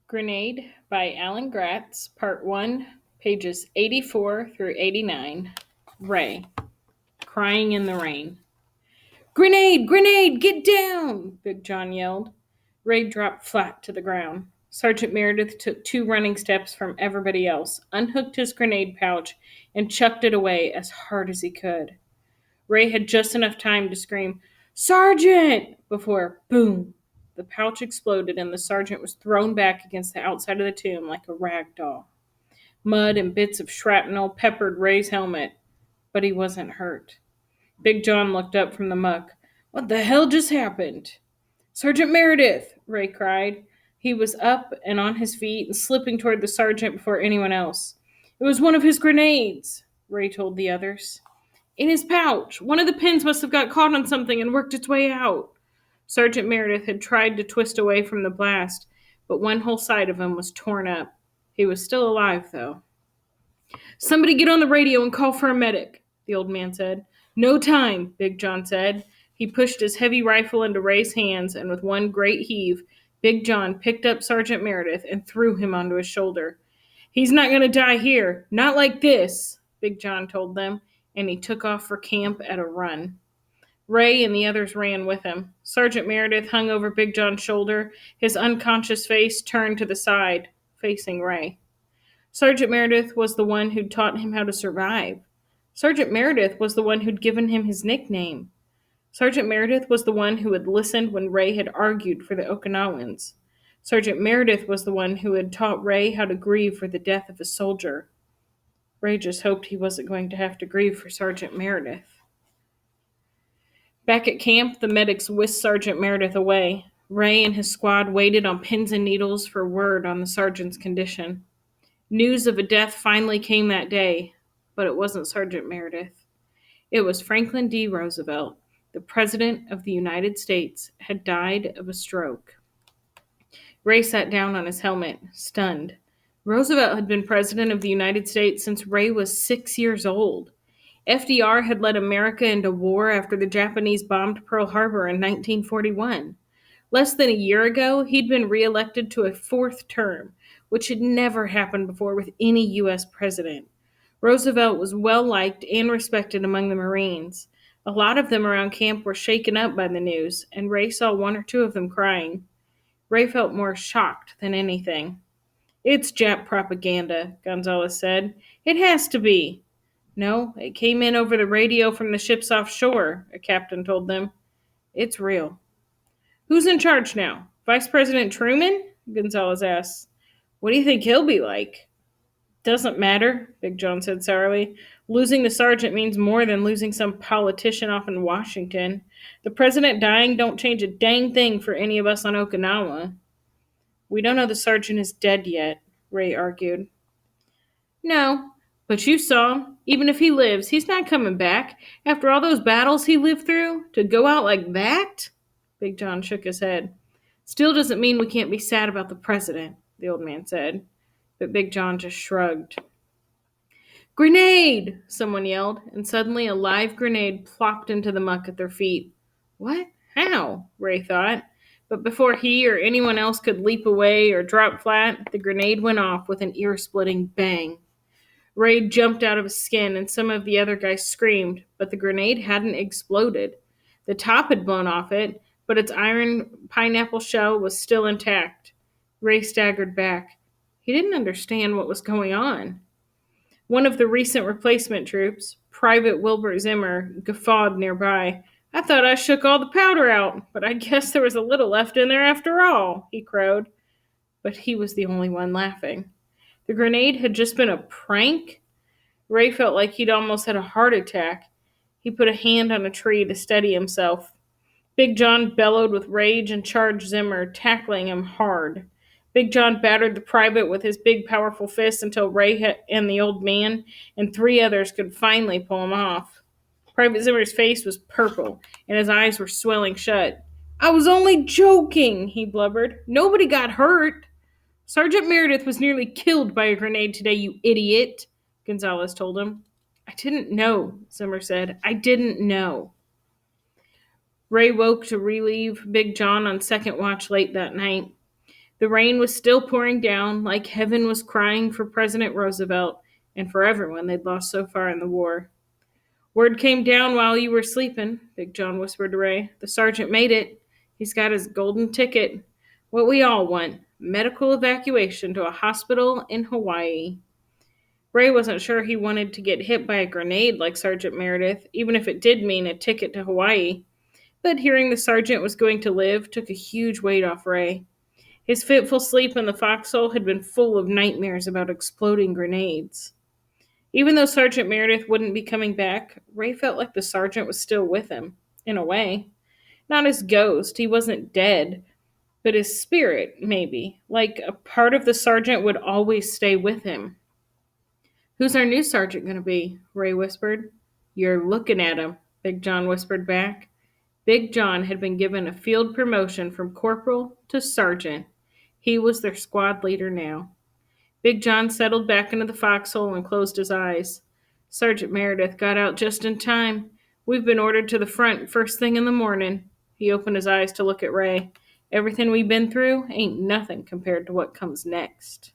Grenade by Alan Gratz, Part 1, pages 84 through 89. Ray, crying in the rain. Grenade! Grenade! Get down! Big John yelled. Ray dropped flat to the ground. Sergeant Meredith took 2 running steps from everybody else, unhooked his grenade pouch, and chucked it away as hard as he could. Ray had just enough time to scream, "Sergeant!" before, boom, the pouch exploded and the sergeant was thrown back against the outside of the tomb like a rag doll. Mud and bits of shrapnel peppered Ray's helmet, but he wasn't hurt. Big John looked up from the muck. "What the hell just happened?" "Sergeant Meredith!" Ray cried. He was up and on his feet and slipping toward the sergeant before anyone else. "It was one of his grenades," Ray told the others. "In his pouch. One of the pins must have got caught on something and worked its way out." Sergeant Meredith had tried to twist away from the blast, but one whole side of him was torn up. He was still alive, though. "Somebody get on the radio and call for a medic," the old man said. "No time," Big John said. He pushed his heavy rifle into Ray's hands, and with one great heave, Big John picked up Sergeant Meredith and threw him onto his shoulder. "He's not going to die here. Not like this," Big John told them, and he took off for camp at a run. Ray and the others ran with him. Sergeant Meredith hung over Big John's shoulder, his unconscious face turned to the side, facing Ray. Sergeant Meredith was the one who'd taught him how to survive. Sergeant Meredith was the one who'd given him his nickname. Sergeant Meredith was the one who had listened when Ray had argued for the Okinawans. Sergeant Meredith was the one who had taught Ray how to grieve for the death of a soldier. Ray just hoped he wasn't going to have to grieve for Sergeant Meredith. Back at camp, the medics whisked Sergeant Meredith away. Ray and his squad waited on pins and needles for word on the sergeant's condition. News of a death finally came that day, but it wasn't Sergeant Meredith. It was Franklin D. Roosevelt, the President of the United States, had died of a stroke. Ray sat down on his helmet, stunned. Roosevelt had been President of the United States since Ray was 6 years old. FDR had led America into war after the Japanese bombed Pearl Harbor in 1941. Less than a year ago, he'd been reelected to a 4th term, which had never happened before with any U.S. president. Roosevelt was well liked and respected among the Marines. A lot of them around camp were shaken up by the news, and Ray saw 1 or 2 of them crying. Ray felt more shocked than anything. "It's Jap propaganda," Gonzalez said. "It has to be." "No, it came in over the radio from the ships offshore," a captain told them. "It's real." "Who's in charge now? Vice President Truman?" Gonzalez asked. "What do you think he'll be like?" "Doesn't matter," Big John said sourly. "Losing the sergeant means more than losing some politician off in Washington. The president dying don't change a dang thing for any of us on Okinawa." "We don't know the sergeant is dead yet," Ray argued. "No, but you saw him. Even if he lives, he's not coming back. After all those battles he lived through, to go out like that?" Big John shook his head. "Still doesn't mean we can't be sad about the president," the old man said. But Big John just shrugged. "Grenade!" someone yelled, and suddenly a live grenade plopped into the muck at their feet. What? How? Ray thought. But before he or anyone else could leap away or drop flat, the grenade went off with an ear-splitting bang. Ray jumped out of his skin, and some of the other guys screamed, but the grenade hadn't exploded. The top had blown off it, but its iron pineapple shell was still intact. Ray staggered back. He didn't understand what was going on. One of the recent replacement troops, Private Wilbert Zimmer, guffawed nearby. "I thought I shook all the powder out, but I guess there was a little left in there after all," he crowed. But he was the only one laughing. The grenade had just been a prank? Ray felt like he'd almost had a heart attack. He put a hand on a tree to steady himself. Big John bellowed with rage and charged Zimmer, tackling him hard. Big John battered the private with his big, powerful fist until Ray and the old man and 3 others could finally pull him off. Private Zimmer's face was purple, and his eyes were swelling shut. "I was only joking," he blubbered. "Nobody got hurt." "Sergeant Meredith was nearly killed by a grenade today, you idiot," Gonzalez told him. "I didn't know," Zimmer said. "I didn't know." Ray woke to relieve Big John on second watch late that night. The rain was still pouring down, like heaven was crying for President Roosevelt and for everyone they'd lost so far in the war. Word came down while you were sleeping, Big John whispered to Ray. The sergeant made it. He's got his golden ticket. What we all want: medical evacuation to a hospital in Hawaii. Ray wasn't sure he wanted to get hit by a grenade like Sergeant Meredith, even if it did mean a ticket to Hawaii. But hearing the sergeant was going to live took a huge weight off Ray. His fitful sleep in the foxhole had been full of nightmares about exploding grenades. Even though Sergeant Meredith wouldn't be coming back, Ray felt like the sergeant was still with him, in a way. Not his ghost, he wasn't dead, but his spirit, maybe. Like a part of the sergeant would always stay with him. Who's our new sergeant going to be? Ray whispered. You're looking at him, Big John whispered back. Big John had been given a field promotion from corporal to sergeant. He was their squad leader now. Big John settled back into the foxhole and closed his eyes. Sergeant Meredith got out just in time. We've been ordered to the front first thing in the morning. He opened his eyes to look at Ray. Everything we've been through ain't nothing compared to what comes next.